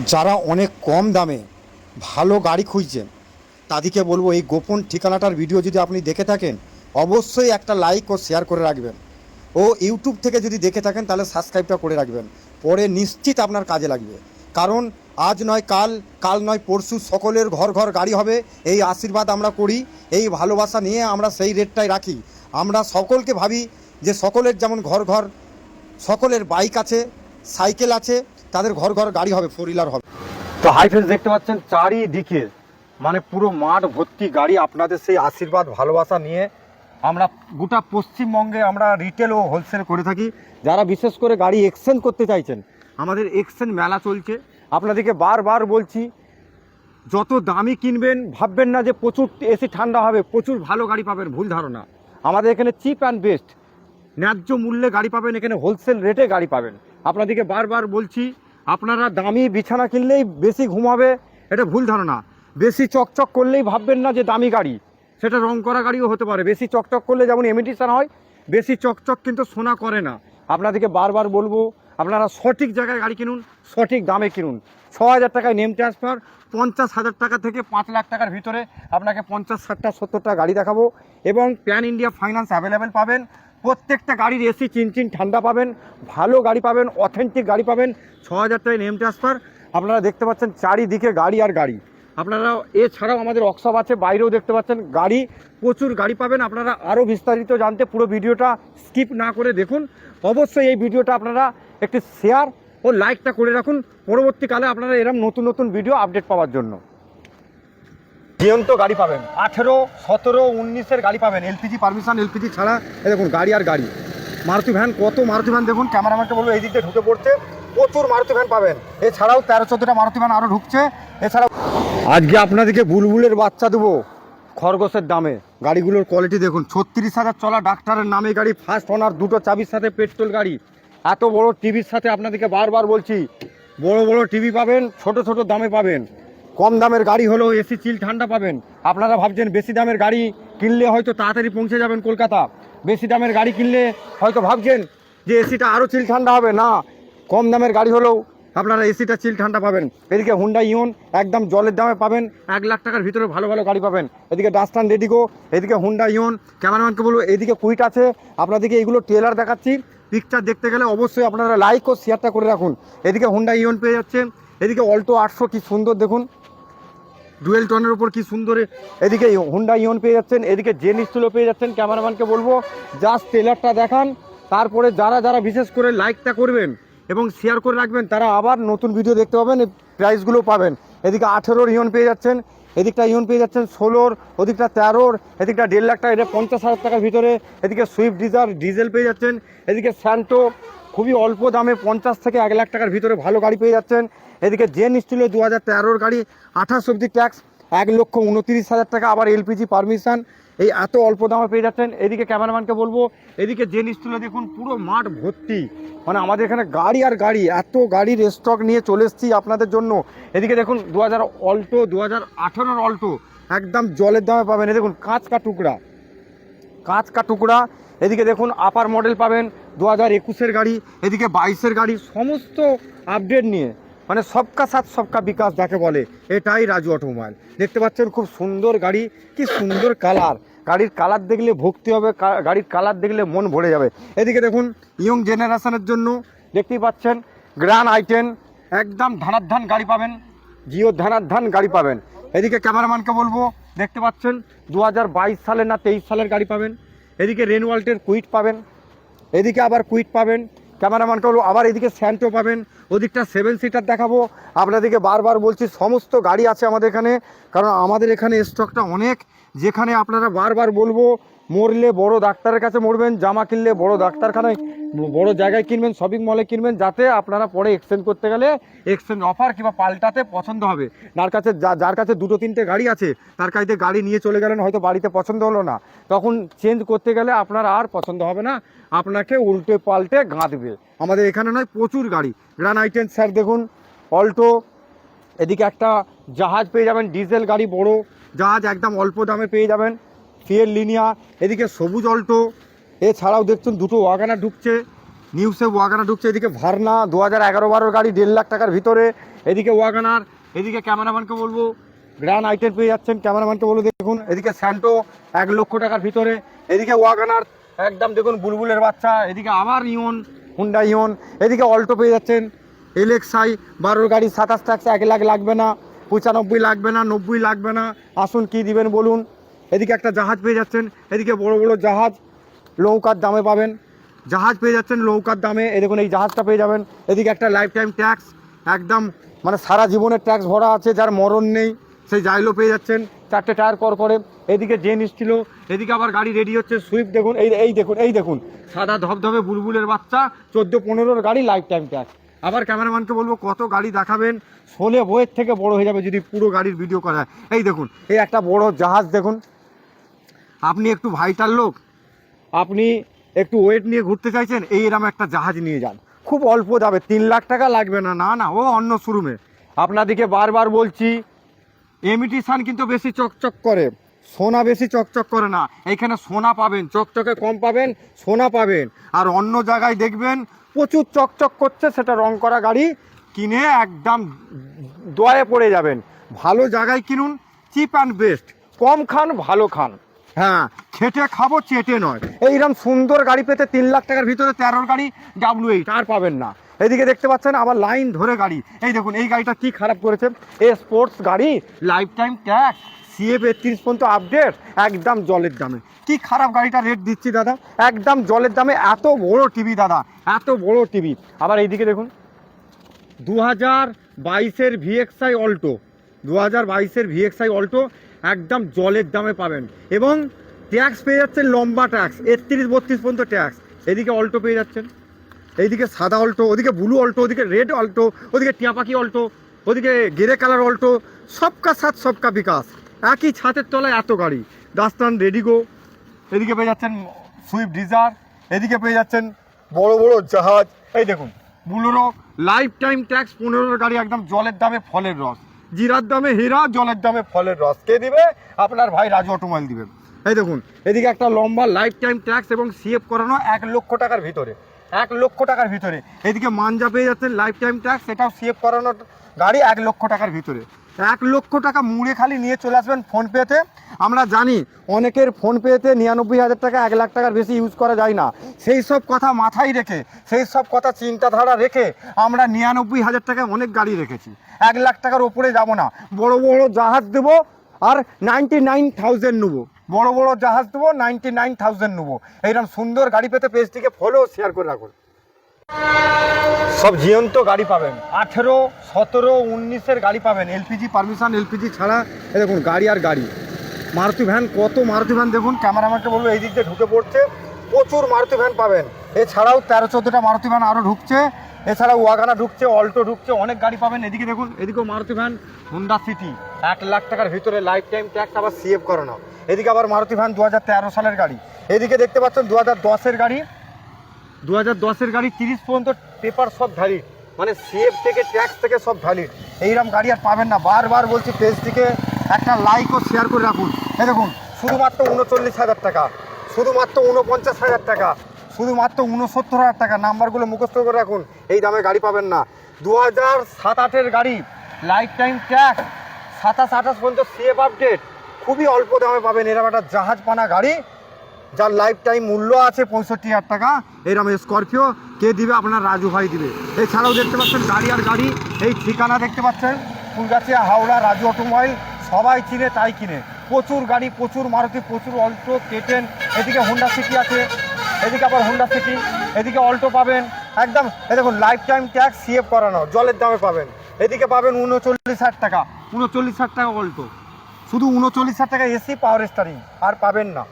যারা অনেক কম দামে ভালো গাড়ি খুঁজছেন তাদেরকে বলবো, এই গোপন ঠিকানাটার ভিডিও যদি আপনি দেখে থাকেন অবশ্যই একটা লাইক ও শেয়ার করে রাখবেন। ও ইউটিউব থেকে যদি দেখে থাকেন তাহলে সাবস্ক্রাইবটা করে রাখবেন, পরে নিশ্চিত আপনার কাজে লাগবে। কারণ আজ নয় কাল, কাল নয় পরশু সকলের ঘর ঘর গাড়ি হবে, এই আশীর্বাদ আমরা করি, এই ভালোবাসা নিয়ে আমরা সেই রেটটাই রাখি। আমরা সকলকে ভাবি যে সকলের যেমন ঘর ঘর সকলের বাইক আছে, সাইকেল আছে, তাদের ঘর ঘর গাড়ি হবে, ফোর হুইলার হবে। তো হাই ফ্রেন্ডস, দেখতে পাচ্ছেন চারিদিকে মানে পুরো মাঠ ভর্তি গাড়ি। আপনাদের সেই আশীর্বাদ ভালোবাসা নিয়ে আমরা গোটা পশ্চিমবঙ্গে আমরা রিটেল ও হোলসেল করে থাকি। যারা বিশেষ করে গাড়ি এক্সচেঞ্জ করতে চাইছেন, আমাদের এক্সচেঞ্জ মেলা চলছে। আপনাদেরকে বারবার বলছি, যত দামি কিনবেন ভাববেন না যে প্রচুর এসি ঠান্ডা হবে, প্রচুর ভালো গাড়ি পাবেন, ভুল ধারণা। আমাদের এখানে চিপ অ্যান্ড বেস্ট ন্যায্য মূল্যে গাড়ি পাবেন, এখানে হোলসেল রেটে গাড়ি পাবেন। আপনাদেরকে বারবার বলছি, আপনারা দামি বিছানা কিনলেই বেশি ঘুমাবে, এটা ভুল ধারণা। বেশি চকচক করলেই ভাববেন না যে দামি গাড়ি, সেটা রং করা গাড়িও হতে পারে। বেশি চকচক করলে যেমন ইমিটেশন হয়, বেশি চকচক কিন্তু সোনা করে না। আপনাদেরকে বারবার বলবো, আপনারা সঠিক জায়গায় গাড়ি কিনুন, সঠিক দামে কিনুন। 6,000 টাকায় নেম ট্রান্সফার, 50,000 টাকা থেকে 5 লাখ টাকার ভিতরে আপনাকে 50, 60, 70টা গাড়ি দেখাবো। এবং প্যান ইন্ডিয়া ফাইন্যান্স অ্যাভেলেবেল পাবেন। প্রত্যেকটা গাড়ির এসি চিনচিন ঠান্ডা পাবেন, ভালো গাড়ি পাবেন, অথেন্টিক গাড়ি পাবেন। 6,000 টাকায় নেম ট্রান্সফার। আপনারা দেখতে পাচ্ছেন চারিদিকে গাড়ি আর গাড়ি। আপনারা এছাড়াও আমাদের ওয়ার্কশপ আছে, বাইরেও দেখতে পাচ্ছেন গাড়ি, প্রচুর গাড়ি পাবেন। আপনারা আরও বিস্তারিত জানতে পুরো ভিডিওটা স্কিপ না করে দেখুন। অবশ্যই এই ভিডিওটা আপনারা একটি শেয়ার ও লাইকটা করে রাখুন, পরবর্তীকালে আপনারা এরকম নতুন নতুন ভিডিও আপডেট পাওয়ার জন্য। জীবন্ত গাড়ি পাবেন, 18, 17, 19-এর গাড়ি পাবেন, এলপিজি পারমিশন, এলপিজি ছাড়া। দেখুন গাড়ি আর গাড়ি। মারুতি ভ্যান, কত মারুতি ভ্যান দেখুন। ক্যামেরাম্যানকে বলবো এই দিক দিয়ে ঢুকে পড়ছে, প্রচুর মারুতি ভ্যান পাবেন। এছাড়াও 13-14টা মারুতি ভ্যান আরও ঢুকছে। এছাড়াও আজকে আপনাদেরকে বুলবুলের বাচ্চা দেবো খরগোশের দামে। গাড়িগুলোর কোয়ালিটি দেখুন। 36,000 চলা ডাক্তারের নামে গাড়ি, ফার্স্ট ওনার, 2টো চাবির সাথে পেট্রোল গাড়ি। এত বড় টিভির সাথে আপনাদেরকে বারবার বলছি, বড় বড় টিভি পাবেন, ছোট ছোট দামে পাবেন। কম দামের গাড়ি হলো এসি চিল ঠান্ডা পাবেন। আপনারা ভাবছেন বেশি দামের গাড়ি কিনলে হয়তো তাড়াতাড়ি পৌঁছে যাবেন কলকাতা, বেশি দামের গাড়ি কিনলে হয়তো ভাবছেন যে এসিটা আরও চিল ঠান্ডা হবে। না, কম দামের গাড়ি হলেও আপনারা এসিটা চিল ঠান্ডা পাবেন। এদিকে হুন্ডা ইওন একদম জলের দামে পাবেন, 1 লাখ টাকার ভিতরে ভালো ভালো গাড়ি পাবেন। এদিকে ডাস্টান রেডিগো, এদিকে হুন্ডা ইওন। ক্যামেরাম্যানকে বলবো এদিকে কুইট আছে। আপনাদেরকে এগুলো ট্রেলার দেখাচ্ছি, পিকচার দেখতে গেলে অবশ্যই আপনারা লাইক ও শেয়ারটা করে রাখুন। এদিকে হুন্ডা ইওন পেয়ে যাচ্ছেন, এদিকে অল্টো 800 কি সুন্দর দেখুন, ডুয়েল টনের উপর কি সুন্দর। এদিকে হুন্ডা ইওন পেয়ে যাচ্ছেন, এদিকে জেন স্টুলও পেয়ে যাচ্ছেন। ক্যামেরাম্যানকে বলবো জাস্ট ট্রেলারটা দেখান, তারপরে যারা যারা বিশেষ করে লাইকটা করবেন এবং শেয়ার করে রাখবেন তারা আবার নতুন ভিডিও দেখতে পাবেন, প্রাইসগুলো পাবেন। এদিকে 18-র ইওন পেয়ে যাচ্ছেন, এদিকটা ইওন পেয়ে যাচ্ছেন 16-র, ওদিকটা 13-র, এদিকটা 1.5 লাখ টাকা, এটা 50,000 টাকার ভিতরে। এদিকে সুইফট ডিজায়ার ডিজেল পেয়ে যাচ্ছেন, এদিকে স্যান্টো খুবই অল্প দামে 50 থেকে 1 লাখ টাকার ভিতরে ভালো গাড়ি পেয়ে যাচ্ছেন। এদিকে জেন স্টিলে 2013-র গাড়ি, 28 অবধি ট্যাক্স, 1,29,000 টাকা, আবার এলপিজি পারমিশন, এই এত অল্প দামে পেয়ে যাচ্ছেন। এদিকে ক্যামেরাম্যানকে বলবো এদিকে জেন স্টিলে দেখুন পুরো মাঠ ভর্তি, মানে আমাদের এখানে গাড়ি আর গাড়ি, এত গাড়ির স্টক নিয়ে চলে এসেছি আপনাদের জন্য। এদিকে দেখুন 2000 অল্টো, 2018-র অল্টো একদম জলের দামে পাবেন। এ দেখুন কাঁচ কা টুকরা, কাঁচ কা টুকরা। এদিকে দেখুন আপার মডেল পাবেন, 2021-এর গাড়ি, এদিকে 22-এর গাড়ি, সমস্ত আপডেট নিয়ে, মানে সবকা সাথ সবকা বিকাশ যাকে বলে, এটাই রাজু অটোমোবাইল। দেখতে পাচ্ছেন খুব সুন্দর গাড়ি, কি সুন্দর কালার। গাড়ির কালার দেখলে ভক্তি হবে, গাড়ির কালার দেখলে মন ভরে যাবে। এদিকে দেখুন ইয়ং জেনারেশনের জন্য দেখতেই পাচ্ছেন গ্র্যান্ড i10 একদম ধানার গাড়ি পাবেন, জিও ধানার গাড়ি পাবেন। এদিকে ক্যামেরাম্যানকে বলবো দেখতে পাচ্ছেন 2022 সালের না 23 সালের গাড়ি পাবেন। এদিকে রেনওয়াল্টের কুইট পাবেন, এদিকে আবার কুইট পাবেন। ক্যামেরাম্যানকে বলবো আবার এদিকে স্যান্টো পাবেন, ওদিকটা 7 সিটার দেখাবো। আপনাদেরকে বারবার বলছি সমস্ত গাড়ি আছে আমাদের এখানে, কারণ আমাদের এখানে স্টকটা অনেক। যেখানে আপনারা বারবার বলবো মরলে বড় ডাক্তারের কাছে মরবেন, জামা কিনলে বড় ডাক্তারখানায় বড় জায়গায় কিনবেন, শপিং মলে কিনবেন, যাতে আপনারা পরে এক্সচেঞ্জ করতে গেলে এক্সচেঞ্জ অফার কিংবা পাল্টাতে পছন্দ হবে। যার কাছে 2-3টে গাড়ি আছে তার কাছে গাড়ি নিয়ে চলে গেলেন, হয়তো বাড়িতে পছন্দ হলো না, তখন চেঞ্জ করতে গেলে আপনার আর পছন্দ হবে না, আপনাকে উল্টে পাল্টে গাঁদবে। আমাদের এখানে নয়, প্রচুর গাড়ি। গ্র্যান্ড i10 স্যার দেখুন, অল্টো, এদিকে একটা জাহাজ পেয়ে যাবেন, ডিজেল গাড়ি, বড় জাহাজ একদম অল্প দামে পেয়ে যাবেন, ফিয়েট লিনিয়া। এদিকে সবুজ অল্টো, এছাড়াও দেখছেন 2টো ওয়াগানার ঢুকছে, নিউসে ওয়াগানার ঢুকছে, এদিকে ভার্না 2011-12 গাড়ি 1.5 লাখ টাকার ভিতরে, এদিকে ওয়াগানার, এদিকে ক্যামেরাম্যানকে বলবো গ্র্যান্ড আইটেম পেয়ে যাচ্ছেন, ক্যামেরাম্যানকে বলবো দেখুন, এদিকে স্যান্টো 1 লক্ষ টাকার ভিতরে, এদিকে ওয়াগানার একদম দেখুন বুলবুলের বাচ্চা, এদিকে আবার ইয়ন, হুন্ডা ইয়ন, এদিকে অল্টো পেয়ে যাচ্ছেন, এলএক্সআই 12 গাড়ি 27 ট্যাক্স 1 লাখ লাগবে না, 95 লাগবে না, 90 লাগবে না, আসুন কি দিবেন বলুন। এদিকে একটা জাহাজ পেয়ে যাচ্ছেন, এদিকে বড় বড় জাহাজ নৌকার দামে পাবেন, জাহাজ পেয়ে যাচ্ছেন নৌকার দামে, এই দেখুন এই জাহাজটা পেয়ে যাবেন। এদিকে একটা লাইফ টাইম ট্যাক্স, একদম মানে সারা জীবনের ট্যাক্স ভরা আছে, যার মরণ নেই সেই জাইলো পেয়ে যাচ্ছেন, 4টে টায়ার কর করে। এদিকে জেনিস ছিল, এদিকে আবার গাড়ি রেডি হচ্ছে সুইফট, দেখুন এই দেখুন সাদা ধবধবে বুলবুলের বাচ্চা 14-15 গাড়ি লাইফ টাইম ট্যাক্স। আবার ক্যামেরাম্যানকে বলবো কত গাড়ি দেখাবেন, 16 বইয়ের থেকে বড় হয়ে যাবে যদি পুরো গাড়ির ভিডিও করা হয়। এই দেখুন এই একটা বড় জাহাজ দেখুন, আপনি একটু ভাইটাল লোক, আপনি একটু ওয়েট নিয়ে ঘুরতে চাইছেন, এইরকম একটা জাহাজ নিয়ে যান, খুব অল্প যাবে, 3 লাখ টাকা লাগবে না, না না ও অন্য শোরুমে। আপনাদেরকে বারবার বলছি ইমিটেশন কিন্তু বেশি চকচক করে, সোনা বেশি চকচক করে না। এইখানে সোনা পাবেন, চকচকে কম পাবেন, সোনা পাবেন। আর অন্য জায়গায় দেখবেন প্রচুর চকচক করছে, সেটা রং করা গাড়ি কিনে একদম দয়ে পড়ে যাবেন। ভালো জায়গায় কিনুন, চিপ অ্যান্ড বেস্ট, কম খান ভালো খান, হ্যাঁ খেটে খাবো চেটে নয়। এইরকম সুন্দর গাড়ি পেতে 3 লাখ টাকার ভিতরে 13 গাড়ি W8 আর পাবেন না। এদিকে দেখতে পাচ্ছেন আবার লাইন ধরে গাড়ি, এই দেখুন এই গাড়িটা কি খারাপ করেছে, স্পোর্টস গাড়ি লাইফ টাইম ট্যাক্স CF 33 পর্যন্ত আপডেট, একদম জলের দামে। কি খারাপ গাড়িটা রেট দিচ্ছি দাদা, একদম জলের দামে। এত বড় টিভি দাদা, এত বড় টিভি। আবার এইদিকে দেখুন 2022-এর VXI অল্টো, 2022-এর VXI অল্টো একদম জলের দামে পাবেন, এবং ট্যাক্স পেয়ে যাচ্ছেন লম্বা ট্যাক্স 31-32 পর্যন্ত ট্যাক্স। এদিকে অল্টো পেয়ে যাচ্ছেন, এইদিকে সাদা অল্টো, ওদিকে ব্লু অল্টো, ওদিকে রেড অল্টো, ওদিকে টিয়াপাখি অল্টো, ওদিকে গ্রে কালার অল্টো, সবকা সাথ সবকা বিকাশ, একই ছাদের তলায় এত গাড়ি। দাস্তান রেডিগো, এদিকে পেয়ে যাচ্ছেন সুইফট ডিজায়ার, এদিকে পেয়ে যাচ্ছেন বড় বড় জাহাজ, এই দেখুন বুলোরো লাইফ টাইম ট্যাক্স 15 গাড়ি, একদম জলের দামে ফলের রস, জিরার দামে হীরা, জলের দামে ফলের রস। কে দিবে? আপনার ভাই রাজু অটোমোবাইল দিবে। এই দেখুন এদিকে একটা লম্বা লাইফ টাইম ট্যাক্স এবং CF করানো 1 লক্ষ টাকার ভিতরে, 1 লক্ষ টাকার ভিতরে। এদিকে মানজা পেয়ে যাচ্ছেন লাইফ টাইম ট্যাক্স, এটাও CF করানো গাড়ি 1 লক্ষ টাকার ভিতরে। 1 লক্ষ টাকা মুড়ে খালি নিয়ে চলে আসবেন ফোনপেতে। আমরা জানি অনেকের ফোনপেতে 99,000 টাকা 1 লাখ টাকার বেশি ইউজ করা যায় না, সেই সব কথা মাথায় রেখে, সেই সব কথা চিন্তাধারা রেখে আমরা 99,000 টাকায় অনেক গাড়ি রেখেছি। 1 লাখ টাকার ওপরে যাব না, বড় বড় জাহাজ দেবো আর 99,000 নেবো, বড় বড় জাহাজ দেবো 99,000 নেবো। এইরকম সুন্দর গাড়ি পেতে পেজটিকে ফলো শেয়ার করে রাখুন। সব জিয়ন্ত গাড়ি পাবেন, 18, 17, 19-এর গাড়ি পাবেন, LPG পারমিশন, LPG ছাড়া। এই দেখুন গাড়ি আর গাড়ি, মারুতি ভ্যান, কত মারুতি ভ্যান দেখুন। ক্যামেরাম্যানকে বলবো এই দিক দিয়ে ঢুকে পড়ছে, প্রচুর মারুতি ভ্যান পাবেন। এছাড়াও 13-14টা মারুতি ভ্যান আরও ঢুকছে, এছাড়াও ওয়াগানা ঢুকছে, অল্টো ঢুকছে, অনেক গাড়ি পাবেন। এদিকে দেখুন, এদিকেও Maruti van, Honda city 1 lakh টাকার ভিতরে লাইফ টাইম ট্যাক্স আবার CF করানো। এদিকে আবার মারুতি ভ্যান 2013 সালের গাড়ি। এদিকে দেখতে পাচ্ছেন 2010-এর গাড়ি, 2010-এর গাড়ি 30 পর্যন্ত পেপার সব ভ্যালিড, মানে CF থেকে ট্যাক্স থেকে সব ভ্যালিড। এইরকম গাড়ি আর পাবেন না। বারবার বলছি পেজটিকে একটা লাইক ও শেয়ার করে রাখুন। এই দেখুন শুধুমাত্র 39,000 টাকা, শুধুমাত্র 49,000 টাকা, শুধুমাত্র 69,000 টাকা। নাম্বারগুলো মুখস্থ করে রাখুন, এই দামে গাড়ি পাবেন না। 2007-8-এর গাড়ি লাইফ টাইম ট্যাক্স 27-28 পর্যন্ত CF আপডেট, খুবই অল্প দামে পাবেন। এরকম একটা জাহাজ পানা গাড়ি যার লাইফ টাইম মূল্য আছে 65,000 টাকা। এরকম স্করপিও কে দিবে? আপনার রাজু ভাই দিবে। এছাড়াও দেখতে পাচ্ছেন গাড়ি আর গাড়ি, এই ঠিকানা দেখতে পাচ্ছেন ফুলগাছিয়া, হাওড়া, রাজু অটোমোবাইল। সবাই চিনে তাই কিনে, প্রচুর গাড়ি, প্রচুর মারুতি, প্রচুর অল্টো, কেটেন। এদিকে হোন্ডা সিটি আছে, এদিকে আবার হোন্ডা সিটি, এদিকে অল্টো পাবেন একদম। এই দেখুন লাইফ টাইম ট্যাক্স CF করানো, জলের দামে পাবেন। এদিকে পাবেন 39,000 টাকা, 39,000 টাকা অল্টো, শুধু 39,000 টাকা AC পাওয়ার স্টারিং, আর পাবেন না।